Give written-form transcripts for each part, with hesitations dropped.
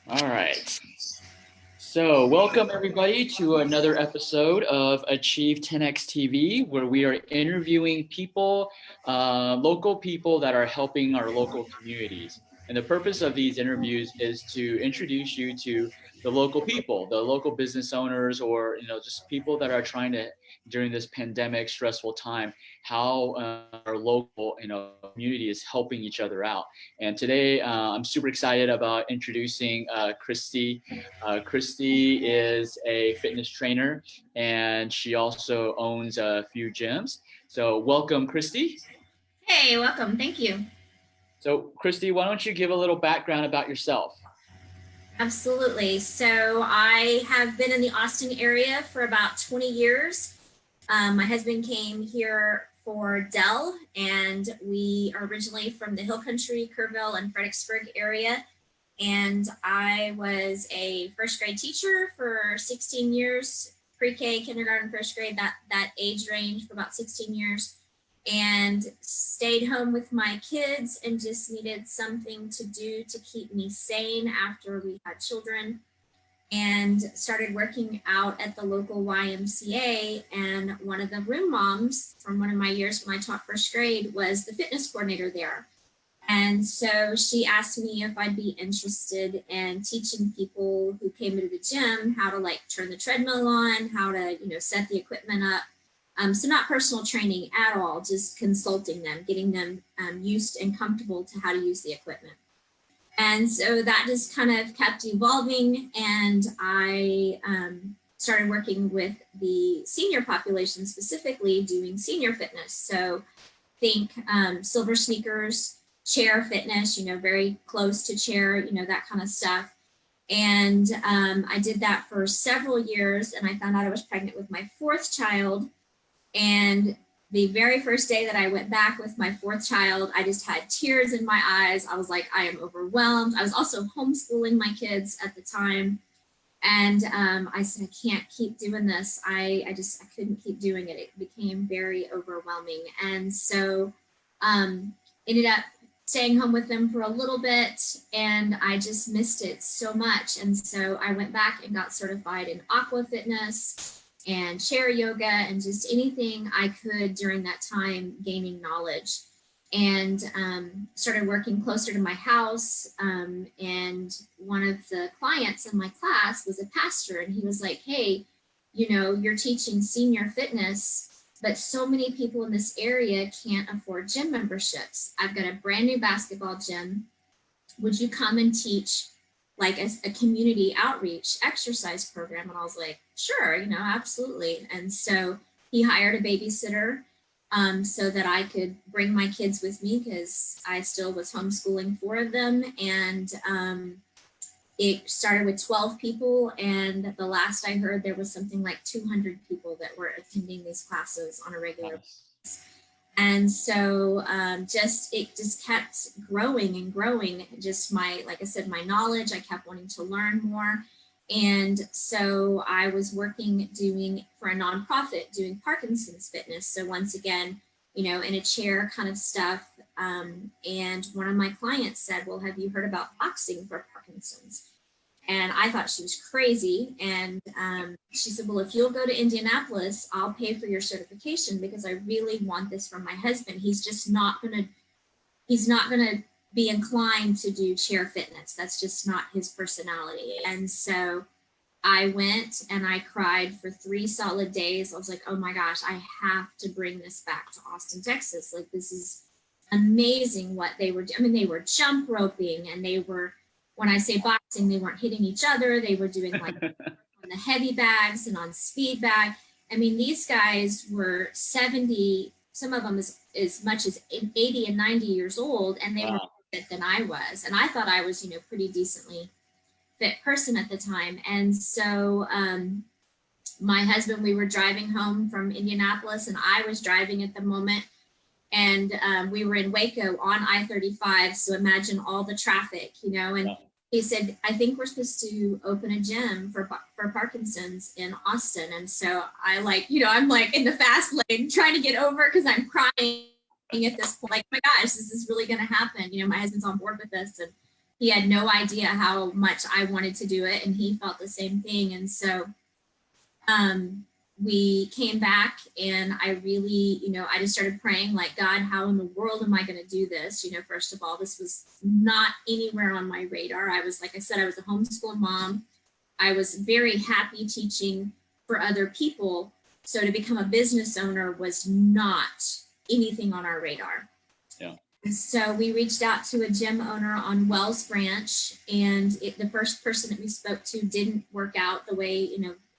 All right. So, welcome everybody to another episode of Achieve 10x TV, where we are interviewing people, local people that are helping our local communities. And the purpose of these interviews is to introduce you to the local people, the local business owners, or just people that are trying to during this pandemic stressful time, how our local community is helping each other out. And today, I'm super excited about introducing Kristi. Kristi is a fitness trainer and she also owns a few gyms. So, welcome, Kristi. Hey, welcome. Thank you. So, Kristi, why don't you give a little background about yourself? Absolutely. So, I have been in the Austin area for about 20 years. My husband came here for Dell, and we are originally from the Hill Country, Kerrville, and Fredericksburg area. And I was a first grade teacher for 16 years, pre-K, kindergarten, first grade, that age range for about 16 years. And stayed home with my kids and just needed something to do to keep me sane after we had children, and started working out at the local YMCA. And one of the room moms from one of my years when I taught first grade was the fitness coordinator there. And so she asked me if I'd be interested in teaching people who came into the gym how to like turn the treadmill on, how to, set the equipment up. So not personal training at all, just consulting them, getting them used and comfortable to how to use the equipment. And so that just kind of kept evolving. And I started working with the senior population, specifically doing senior fitness. So think silver sneakers, chair fitness, very close to chair, that kind of stuff. And I did that for several years, and I found out I was pregnant with my fourth child. And the very first day that I went back with my fourth child, I just had tears in my eyes. I was like, I am overwhelmed. I was also homeschooling my kids at the time. And I said, I can't keep doing this. I couldn't keep doing it. It became very overwhelming. And so ended up staying home with them for a little bit, and I just missed it so much. And so I went back and got certified in aqua fitness and chair yoga and just anything I could during that time, gaining knowledge. And started working closer to my house. And one of the clients in my class was a pastor, and he was like, hey, you're teaching senior fitness, but so many people in this area can't afford gym memberships. I've got a brand new basketball gym. Would you come and teach like a community outreach exercise program? And I was like, sure, absolutely. And so he hired a babysitter so that I could bring my kids with me, because I still was homeschooling 4 of them. And it started with 12 people, and the last I heard, there was something like 200 people that were attending these classes on a regular Nice. basis. And so it just kept growing and growing. Just like I said, my knowledge, I kept wanting to learn more. And so I was working doing for a nonprofit doing Parkinson's fitness. So once again, in a chair kind of stuff. And one of my clients said, well, have you heard about boxing for Parkinson's? And I thought she was crazy. And she said, well, if you'll go to Indianapolis, I'll pay for your certification, because I really want this from my husband. He's not going to be inclined to do chair fitness. That's just not his personality. And so I went and I cried for 3 solid days. I was like, oh my gosh, I have to bring this back to Austin, Texas. Like, this is amazing what they were doing. I mean, they were jump roping, and they were, when I say boxing, they weren't hitting each other. They were doing like on the heavy bags and on speed bag. I mean, these guys were 70, some of them as much as 80 and 90 years old, and they were Wow. more fit than I was. And I thought I was, pretty decently fit person at the time. And so my husband, we were driving home from Indianapolis, and I was driving at the moment. And we were in Waco on I-35. So imagine all the traffic, and Yeah. he said, I think we're supposed to open a gym for Parkinson's in Austin. And so I'm like in the fast lane trying to get over, because I'm crying at this point, like, oh my gosh, this is really going to happen. My husband's on board with this. And he had no idea how much I wanted to do it, and he felt the same thing. And so we came back, and I really, I just started praying, like, God, how in the world am I going to do this? First of all, this was not anywhere on my radar. I was, like I said, I was a homeschool mom. I was very happy teaching for other people. So to become a business owner was not anything on our radar. Yeah. So we reached out to a gym owner on Wells Branch, and the first person that we spoke to didn't work out the way,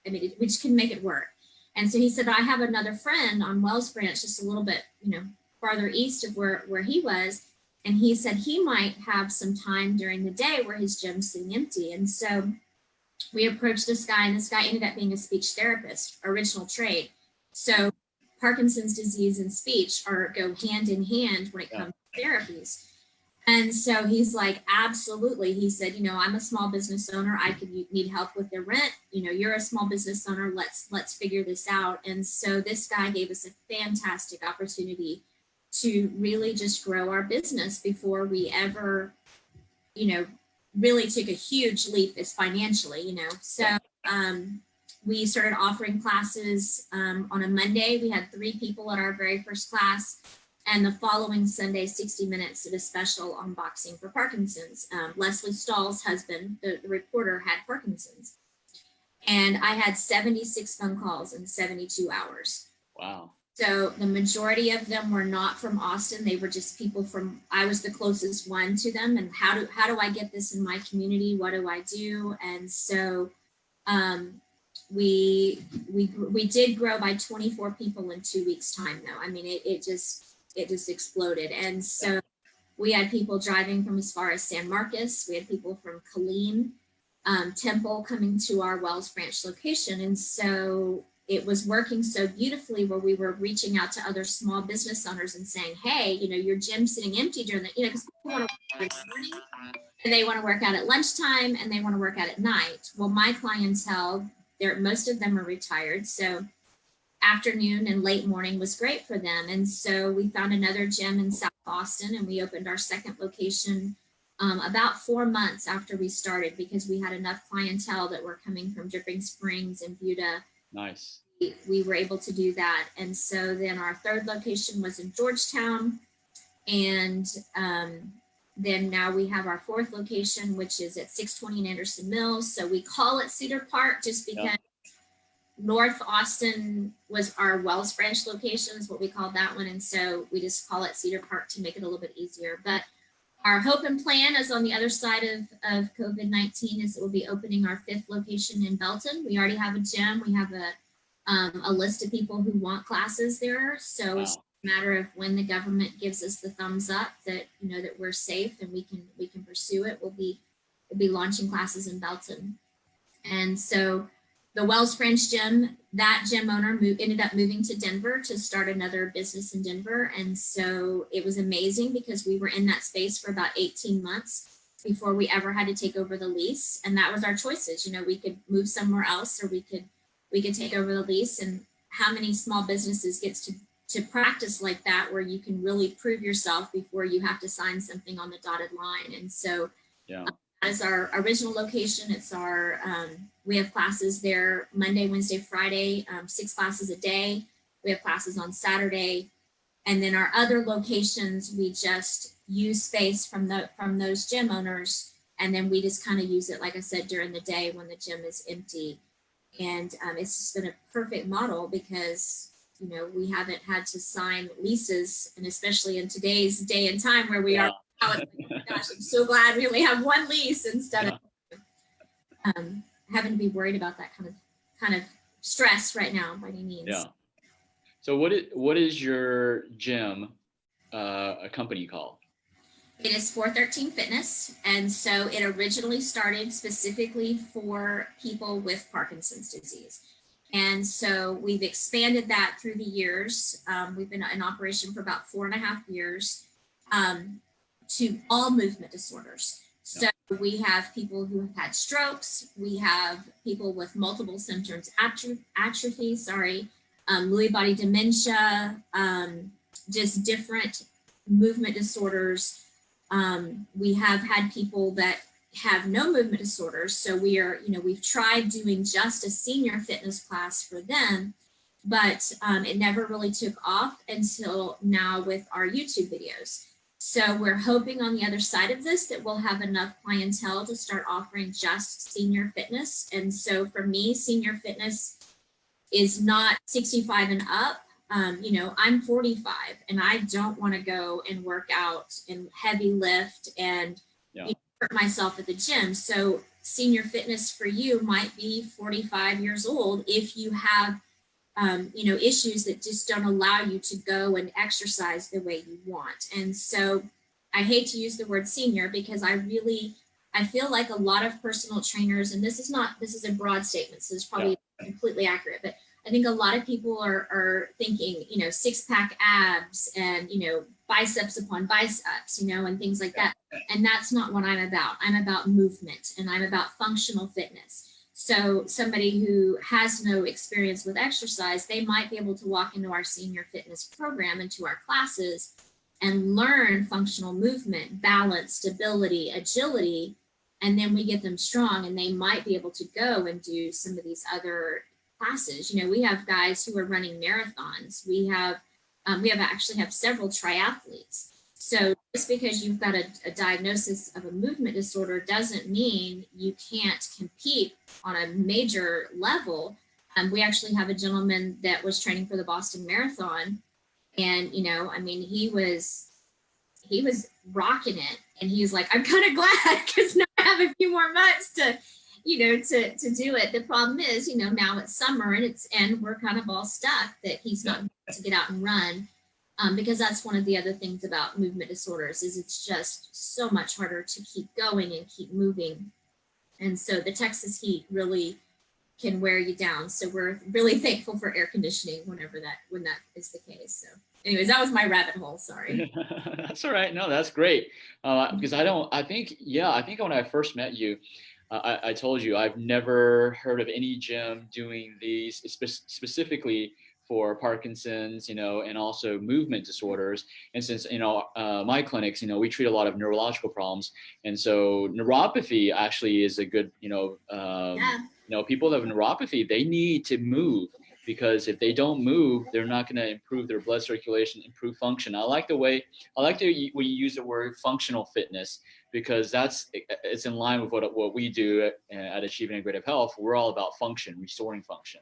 we just couldn't make it work. And so he said, I have another friend on Wells Branch, just a little bit, farther east of where he was. And he said he might have some time during the day where his gym's sitting empty. And so we approached this guy, and this guy ended up being a speech therapist, original trade. So Parkinson's disease and speech go hand in hand when it comes to therapies. And so he's like, absolutely. He said, I'm a small business owner. I could need help with the rent. You're a small business owner. Let's figure this out. And so this guy gave us a fantastic opportunity to really just grow our business before we ever, really took a huge leap as financially, So we started offering classes on a Monday. We had 3 people at our very first class. And the following Sunday, 60 Minutes did a special on boxing for Parkinson's. Leslie Stahl's husband, the reporter, had Parkinson's. And I had 76 phone calls in 72 hours. Wow. So the majority of them were not from Austin. They were just people I was the closest one to them. And how do I get this in my community? What do I do? And so we did grow by 24 people in 2 weeks' time, though. I mean, it just exploded. And so we had people driving from as far as San Marcos. We had people from Killeen, Temple coming to our Wells Branch location. And so it was working so beautifully where we were reaching out to other small business owners and saying, hey, your gym's sitting empty during the, because people want to work out in the morning, and they want to work out at lunchtime, and they want to work out at night. Well, my clientele, most of them are retired. So afternoon and late morning was great for them. And so we found another gym in South Austin, and we opened our second location about 4 months after we started, because we had enough clientele that were coming from Dripping Springs and Buda. Nice. We were able to do that. And so then our third location was in Georgetown. And then now we have our fourth location, which is at 620 Anderson Mills. So we call it Cedar Park just because North Austin was our Wells Branch location, is what we called that one. And so we just call it Cedar Park to make it a little bit easier. But our hope and plan is on the other side of COVID-19 is that we'll be opening our 5th location in Belton. We already have a gym. We have a list of people who want classes there. So it's a matter of when the government gives us the thumbs up that, that we're safe and we can pursue it. We'll be launching classes in Belton. And so the Wells Branch gym, that gym owner ended up moving to Denver to start another business in Denver. And so it was amazing because we were in that space for about 18 months before we ever had to take over the lease. And that was our choices. We could move somewhere else, or we could take over the lease. And how many small businesses gets to practice like that, where you can really prove yourself before you have to sign something on the dotted line. And so that is our original location. It's our, we have classes there Monday, Wednesday, Friday, 6 classes a day. We have classes on Saturday. And then our other locations, we just use space from those gym owners. And then we just kind of use it, like I said, during the day when the gym is empty. And it's just been a perfect model because, we haven't had to sign leases, and especially in today's day and time where we are. Oh my gosh, I'm so glad we only have one lease instead of having to be worried about that kind of stress right now by any means. Yeah. So what is your gym a company called? It is 413 Fitness. And so it originally started specifically for people with Parkinson's disease. And so we've expanded that through the years. We've been in operation for about 4.5 years. To all movement disorders. So we have people who have had strokes. We have people with multiple symptoms, atrophy, Lewy body dementia, just different movement disorders. We have had people that have no movement disorders. So we are, we've tried doing just a senior fitness class for them, but it never really took off until now with our YouTube videos. So we're hoping on the other side of this that we'll have enough clientele to start offering just senior fitness. And so for me, senior fitness is not 65 and up. I'm 45 and I don't want to go and work out and heavy lift and hurt myself at the gym. So senior fitness for you might be 45 years old if you have issues that just don't allow you to go and exercise the way you want. And so I hate to use the word senior because I feel like a lot of personal trainers, and this is a broad statement, so it's probably completely accurate, but I think a lot of people are thinking, six-pack abs and, biceps upon biceps, and things like that. And that's not what I'm about. I'm about movement and I'm about functional fitness. So somebody who has no experience with exercise, they might be able to walk into our senior fitness program, into our classes, and learn functional movement, balance, stability, agility, and then we get them strong and they might be able to go and do some of these other classes. We have guys who are running marathons. We actually have several triathletes. So just because you've got a diagnosis of a movement disorder doesn't mean you can't compete on a major level. We actually have a gentleman that was training for the Boston Marathon, and he was rocking it, and he was like, I'm kind of glad because now I have a few more months to do it. The problem is, now it's summer and we're kind of all stuck that he's not able to get out and run. Because that's one of the other things about movement disorders is it's just so much harder to keep going and keep moving. And so the Texas heat really can wear you down. So we're really thankful for air conditioning when that is the case. So anyways, that was my rabbit hole. Sorry. That's all right. No, that's great. Because I think when I first met you, I told you I've never heard of any gym doing these specifically for Parkinson's, and also movement disorders. And since, my clinics, we treat a lot of neurological problems. And so neuropathy actually is a good, people that have neuropathy, they need to move, because if they don't move, they're not going to improve their blood circulation, improve function. I like when you use the word functional fitness, because it's in line with what we do at Achieve Integrative Health. We're all about function, restoring function.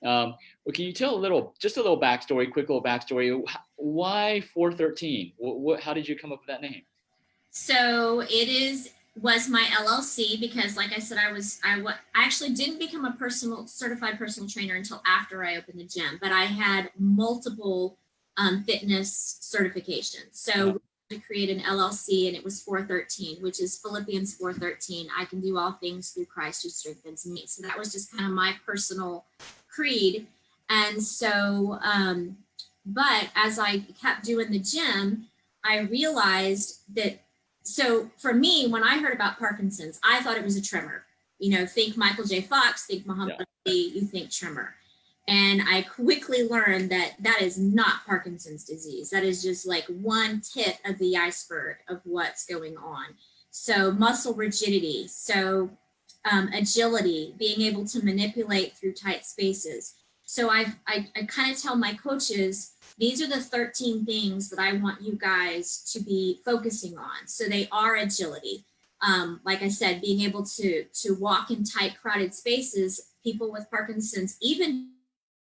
Well, can you tell quick little backstory? Why 413? How did you come up with that name? So it was my LLC because, like I said, I actually didn't become a certified personal trainer until after I opened the gym, but I had multiple fitness certifications. So we had to create an LLC, and it was 413, which is Philippians 413. I can do all things through Christ who strengthens me. So that was just kind of my personal creed. And so, but as I kept doing the gym, I realized that, so for me, when I heard about Parkinson's, I thought it was a tremor. Think Michael J. Fox, think Muhammad Ali, you think tremor. And I quickly learned that is not Parkinson's disease. That is just like one tip of the iceberg of what's going on. So muscle rigidity, so agility, being able to manipulate through tight spaces. So I kind of tell my coaches, these are the 13 things that I want you guys to be focusing on. So they are agility. Like I said, being able to walk in tight, crowded spaces. People with Parkinson's, even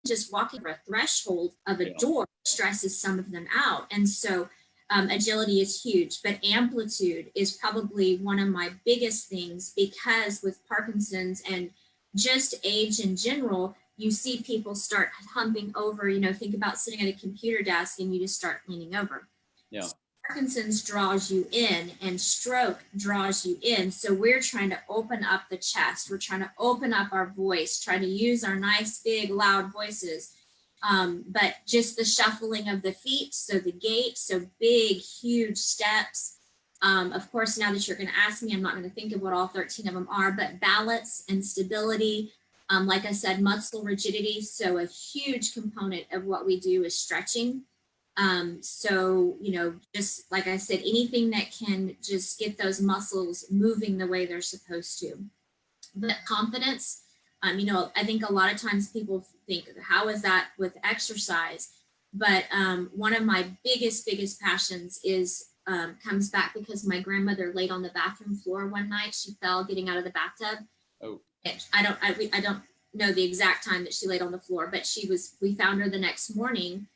just walking over a threshold of a door stresses some of them out. And so agility is huge, but amplitude is probably one of my biggest things, because with Parkinson's and just age in general, you see people start humping over, think about sitting at a computer desk and you just start leaning over. Yeah. So Parkinson's draws you in and stroke draws you in. So we're trying to open up the chest. We're trying to open up our voice, trying to use our nice, big, loud voices. But just the shuffling of the feet, so the gait, so big, huge steps. Of course, now that you're going to ask me, I'm not going to think of what all 13 of them are, but balance and stability. Like I said, muscle rigidity. So a huge component of what we do is stretching. So, just like I said, anything that can just get those muscles moving the way they're supposed to. But confidence, I think a lot of times people think, how is that with exercise? But one of my biggest passions is comes back because my grandmother laid on the bathroom floor one night. She fell getting out of the bathtub. Oh. I don't know the exact time that she laid on the floor, but we found her the next morning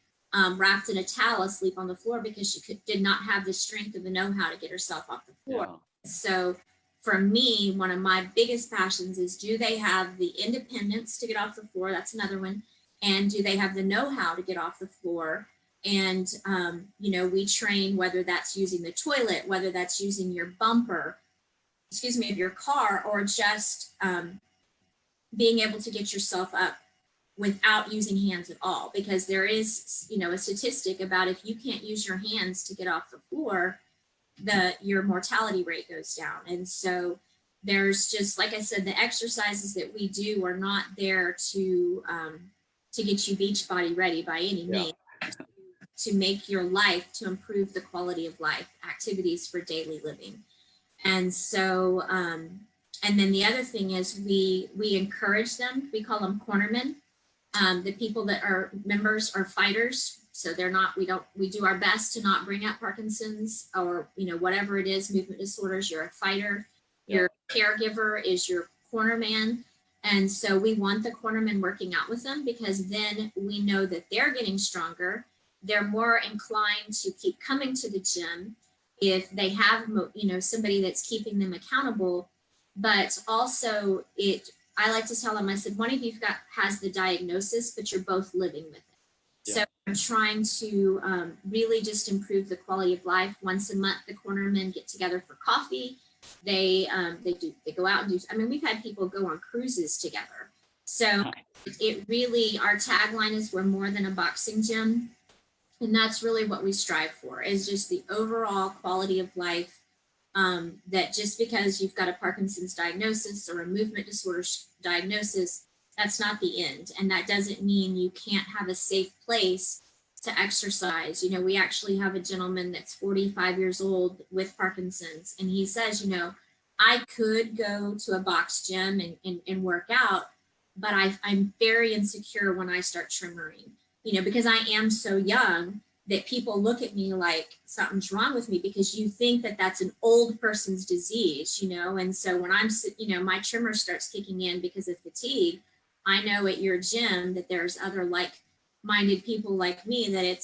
wrapped in a towel asleep on the floor because she did not have the strength or the know-how to get herself off the floor. Yeah. So for me, one of my biggest passions is, do they have the independence to get off the floor? That's another one. And do they have the know-how to get off the floor? And, we train, whether that's using the toilet, whether that's using your bumper, of your car, or just being able to get yourself up without using hands at all. Because there is, a statistic about, if you can't use your hands to get off the floor, your mortality rate goes down. And so there's just, like I said, the exercises that we do are not there to get you beach body ready by any means. To make your life, to improve the quality of life, activities for daily living. And so, and then the other thing is we encourage them. We call them cornermen. The people that are members are fighters. So we do our best to not bring up Parkinson's or, whatever it is, movement disorders. You're a fighter. Yeah. Your caregiver is your cornerman. And so we want the cornermen working out with them, because then we know that they're getting stronger. They're more inclined to keep coming to the gym if they have, somebody that's keeping them accountable. But also I like to tell them, I said, one of you has the diagnosis, but you're both living with it. Yeah. So I'm trying to really just improve the quality of life. Once a month, the cornermen get together for coffee. They go out and do, we've had people go on cruises together. So it really, our tagline is, we're more than a boxing gym. And that's really what we strive for, is just the overall quality of life, that just because you've got a Parkinson's diagnosis or a movement disorder diagnosis, that's not the end. And that doesn't mean you can't have a safe place to exercise. We actually have a gentleman that's 45 years old with Parkinson's, and he says, I could go to a box gym and work out, but I'm very insecure when I start tremoring. Because I am so young, that people look at me like something's wrong with me, because you think that that's an old person's disease, and so when I'm, my tremor starts kicking in because of fatigue, I know at your gym that there's other like-minded people like me, that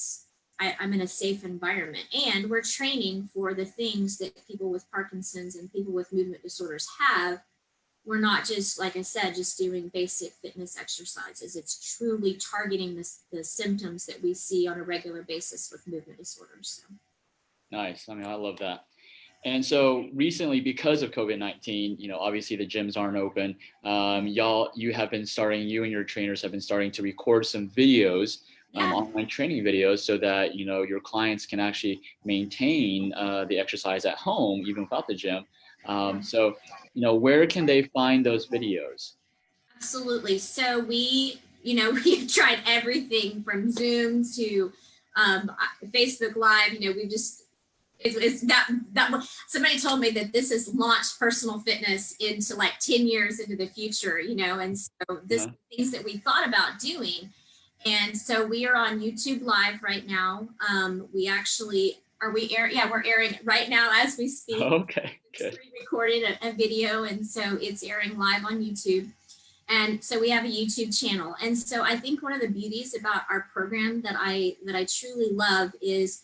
I'm in a safe environment, and we're training for the things that people with Parkinson's and people with movement disorders have. We're not just, like I said, just doing basic fitness exercises. It's truly targeting the symptoms that we see on a regular basis with movement disorders. So. Nice. I love that. And so recently, because of COVID-19, obviously the gyms aren't open. You and your trainers have been starting to record some videos, online training videos, so that, your clients can actually maintain the exercise at home, even without the gym. So, where can they find those videos? Absolutely. So we've tried everything from Zoom to Facebook Live. We've just, it's that somebody told me that this has launched personal fitness into like 10 years into the future, and so this things that we thought about doing. And so we are on YouTube Live right now. We're airing right now as we speak. Okay. Good. We recorded a video, and so it's airing live on YouTube. And so we have a YouTube channel. And so I think one of the beauties about our program that I truly love is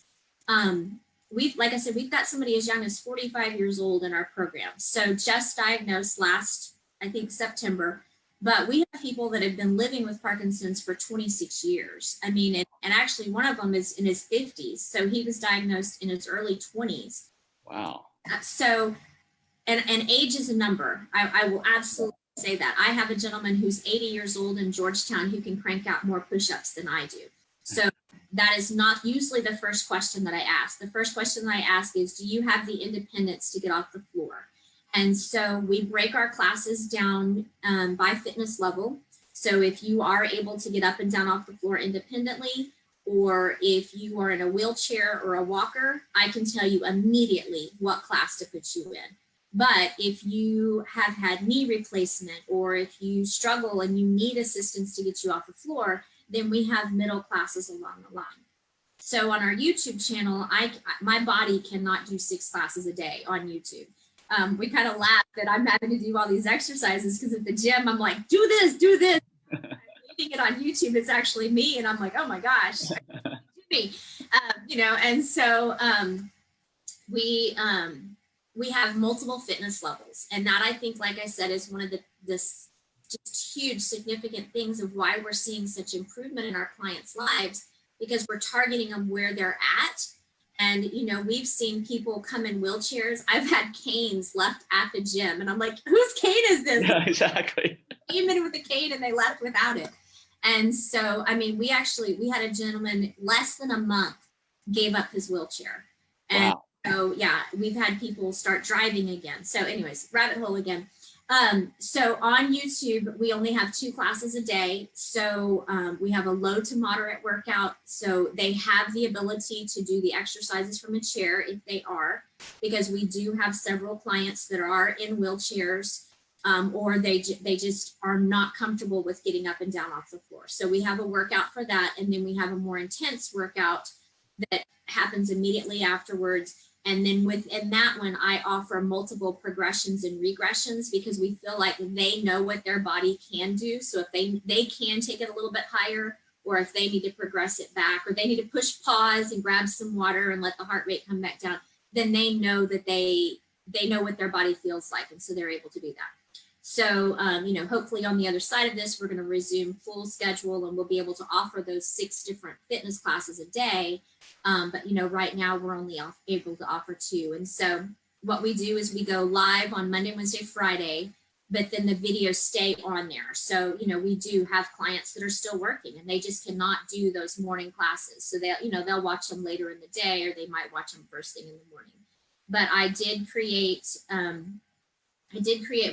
we've got somebody as young as 45 years old in our program. So just diagnosed last, I think, September. But we have people that have been living with Parkinson's for 26 years. And actually one of them is in his 50s. So he was diagnosed in his early 20s. Wow. So, and age is a number. I will absolutely say that. I have a gentleman who's 80 years old in Georgetown who can crank out more push-ups than I do. So that is not usually the first question that I ask. The first question that I ask is, do you have the independence to get off the floor? And so we break our classes down by fitness level. So if you are able to get up and down off the floor independently, or if you are in a wheelchair or a walker, I can tell you immediately what class to put you in. But if you have had knee replacement, or if you struggle and you need assistance to get you off the floor, then we have middle classes along the line. So on our YouTube channel, my body cannot do 6 classes a day on YouTube. We kind of laugh that I'm having to do all these exercises because at the gym, I'm like, do this, do this. I'm reading it on YouTube, it's actually me. And I'm like, oh my gosh, me. And so we have multiple fitness levels. And that, I think, like I said, is one of the just huge significant things of why we're seeing such improvement in our clients' lives, because we're targeting them where they're at. And, we've seen people come in wheelchairs. I've had canes left at the gym and I'm like, whose cane is this? Yeah, exactly. They came in with a cane and they left without it. And so, we had a gentleman less than a month gave up his wheelchair. And wow. So yeah, we've had people start driving again. So anyways, rabbit hole again. So on YouTube, we only have 2 classes a day. So we have a low to moderate workout. So they have the ability to do the exercises from a chair if they are, because we do have several clients that are in wheelchairs, or they just are not comfortable with getting up and down off the floor. So we have a workout for that. And then we have a more intense workout that happens immediately afterwards. And then within that one, I offer multiple progressions and regressions, because we feel like they know what their body can do. So if they can take it a little bit higher, or if they need to progress it back, or they need to push pause and grab some water and let the heart rate come back down, then they know that they know what their body feels like. And so they're able to do that. So, hopefully on the other side of this, we're going to resume full schedule and we'll be able to offer those 6 different fitness classes a day. But, right now we're only able to offer 2. And so what we do is we go live on Monday, Wednesday, Friday, but then the videos stay on there. So, we do have clients that are still working and they just cannot do those morning classes. So they'll watch them later in the day, or they might watch them first thing in the morning. But I did create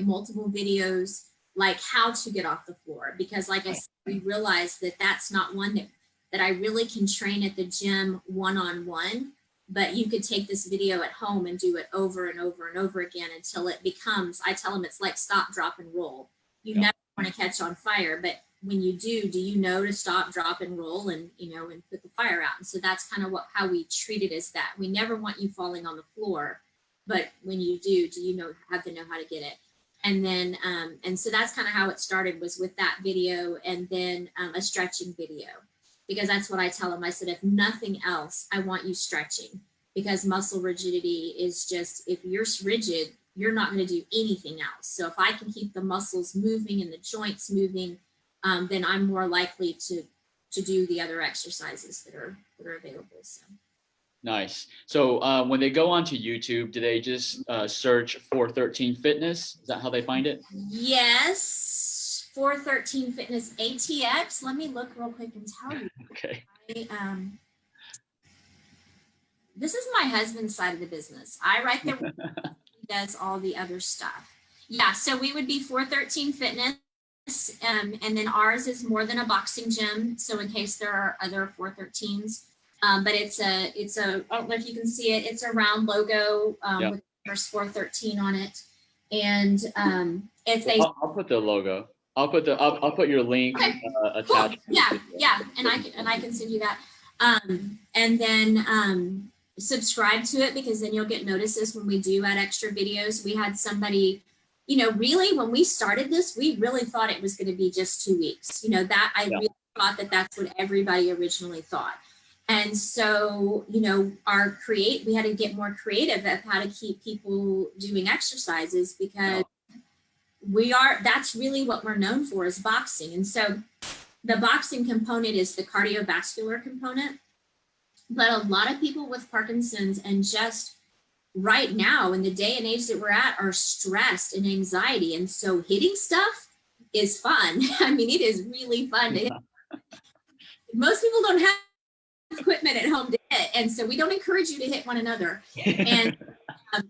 multiple videos, like how to get off the floor, because like I said, we realized that that's not one that I really can train at the gym one-on-one, but you could take this video at home and do it over and over and over again until it becomes, I tell them, it's like stop, drop, and roll. You never want to catch on fire, but when you do you know to stop, drop, and roll, and and put the fire out? And so that's kind of how we treat it, is that we never want you falling on the floor, but when you do you have to know how to get it? And then, and so that's kind of how it started, was with that video, and then a stretching video, because that's what I tell them. I said, if nothing else, I want you stretching, because muscle rigidity is just, if you're rigid, you're not going to do anything else. So if I can keep the muscles moving and the joints moving, then I'm more likely to do the other exercises that are available. So. Nice. So when they go onto YouTube, do they just search 413 Fitness? Is that how they find it? Yes, 413 Fitness ATX. Let me look real quick and tell you. Okay. This is my husband's side of the business. I write the he does all the other stuff. Yeah, so we would be 413 Fitness. And then ours is More Than a Boxing Gym. So in case there are other 413s. But it's a, I don't know if you can see it, it's a round logo with verse 413 on it. And if they, I'll put the logo. I'll put your link attached. Cool. Yeah, and I can send you that. And then subscribe to it, because then you'll get notices when we do add extra videos. We had somebody, really, when we started this, we really thought it was going to be just 2 weeks. I really thought that that's what everybody originally thought. And so, we had to get more creative of how to keep people doing exercises, because that's really what we're known for, is boxing. And so the boxing component is the cardiovascular component, but a lot of people with Parkinson's, and just right now in the day and age that we're at, are stressed and anxiety. And so hitting stuff is fun. It is really fun to hit. Most people don't have equipment at home to hit, and so we don't encourage you to hit one another. And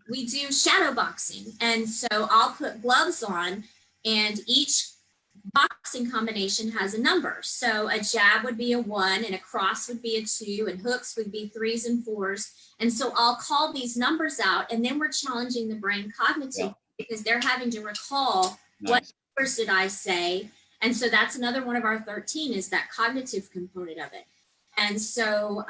we do shadow boxing, and so I'll put gloves on, and each boxing combination has a number. So a jab would be a 1, and a cross would be a 2, and hooks would be 3s and 4s. And so I'll call these numbers out, and then we're challenging the brain cognitively because they're having to recall what numbers did I say. And so that's another one of our 13 is that cognitive component of it. And so,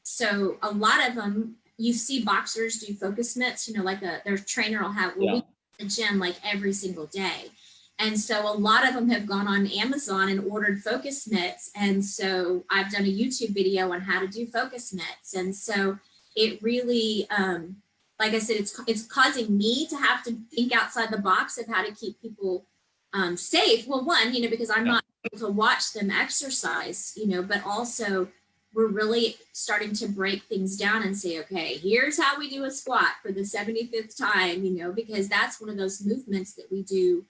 so a lot of them, you see boxers do focus mitts, you know, like their trainer will have, well, we go to the gym like every single day. And so a lot of them have gone on Amazon and ordered focus mitts. And so I've done a YouTube video on how to do focus mitts. And so it really, like I said, it's causing me to have to think outside the box of how to keep people safe. Well, one, you know, because I'm not able to watch them exercise, you know, but also we're really starting to break things down and say, okay, here's how we do a squat for the 75th time, you know, because that's one of those movements that we do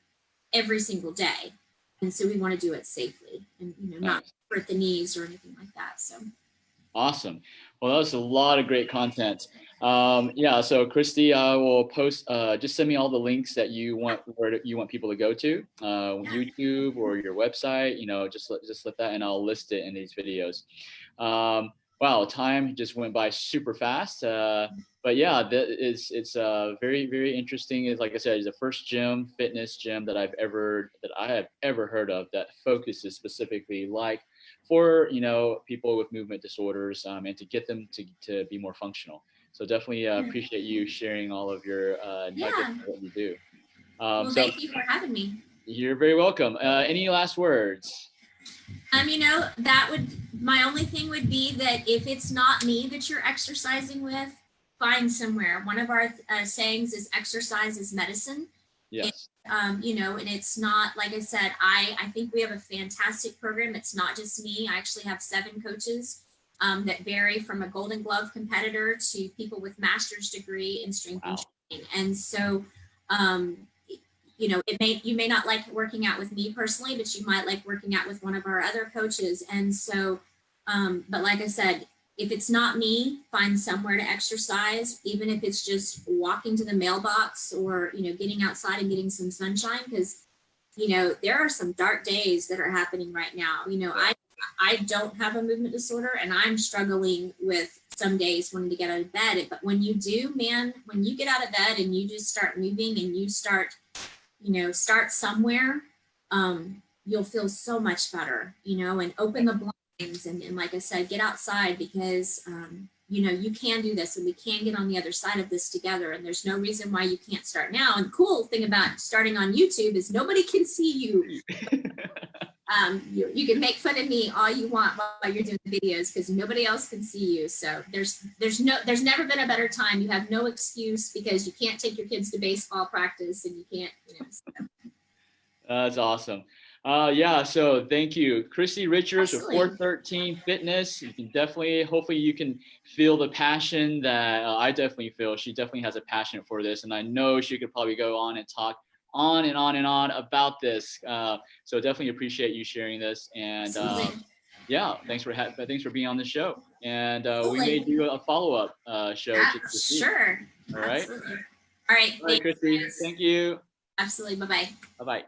every single day. And so we want to do it safely and, you know, not hurt the knees or anything like that. So. Awesome. Well, that was a lot of great content. Yeah, so Kristi, I will post, just send me all the links that you want, where you want people to go to, YouTube or your website, you know, just let that, and I'll list it in these videos. Wow, time just went by super fast. But yeah, it's very, very interesting. It's, like I said, it's the first fitness gym that I have ever heard of that focuses specifically like for, you know, people with movement disorders, and to get them to be more functional. So definitely appreciate you sharing all of your nuggets of what you do. Well, thank you for having me. You're very welcome. Any last words? You know, my only thing would be that if it's not me that you're exercising with, find somewhere. One of our sayings is exercise is medicine. Yes. And, you know, and it's not, like I said, I think we have a fantastic program. It's not just me. I actually have 7 coaches that vary from a Golden Glove competitor to people with master's degree in strength and training. And so, you know, you may not like working out with me personally, but you might like working out with one of our other coaches. And so, but like I said, if it's not me, find somewhere to exercise, even if it's just walking to the mailbox or, you know, getting outside and getting some sunshine, because, you know, there are some dark days that are happening right now. You know, I don't have a movement disorder, and I'm struggling with some days wanting to get out of bed. But when you do, man, when you get out of bed and you just start moving and you start, you know, start somewhere, you'll feel so much better, you know, and open the blinds and like I said, get outside because, you know, you can do this and we can get on the other side of this together. And there's no reason why you can't start now. And the cool thing about starting on YouTube is nobody can see you. You can make fun of me all you want while you're doing the videos because nobody else can see you. So there's never been a better time. You have no excuse because you can't take your kids to baseball practice and you can't, you know. So. That's awesome. Yeah, so thank you. Kristi Richards with 413 Fitness. You can definitely, hopefully you can feel the passion that I definitely feel. She definitely has a passion for this, and I know she could probably go on and talk on and on and on about this. So definitely appreciate you sharing this. And yeah, thanks for being on the show. And we may do a follow-up show. Sure. All right. Absolutely. All right. All right, Kristi. Thank you. Absolutely. Bye-bye. Bye-bye.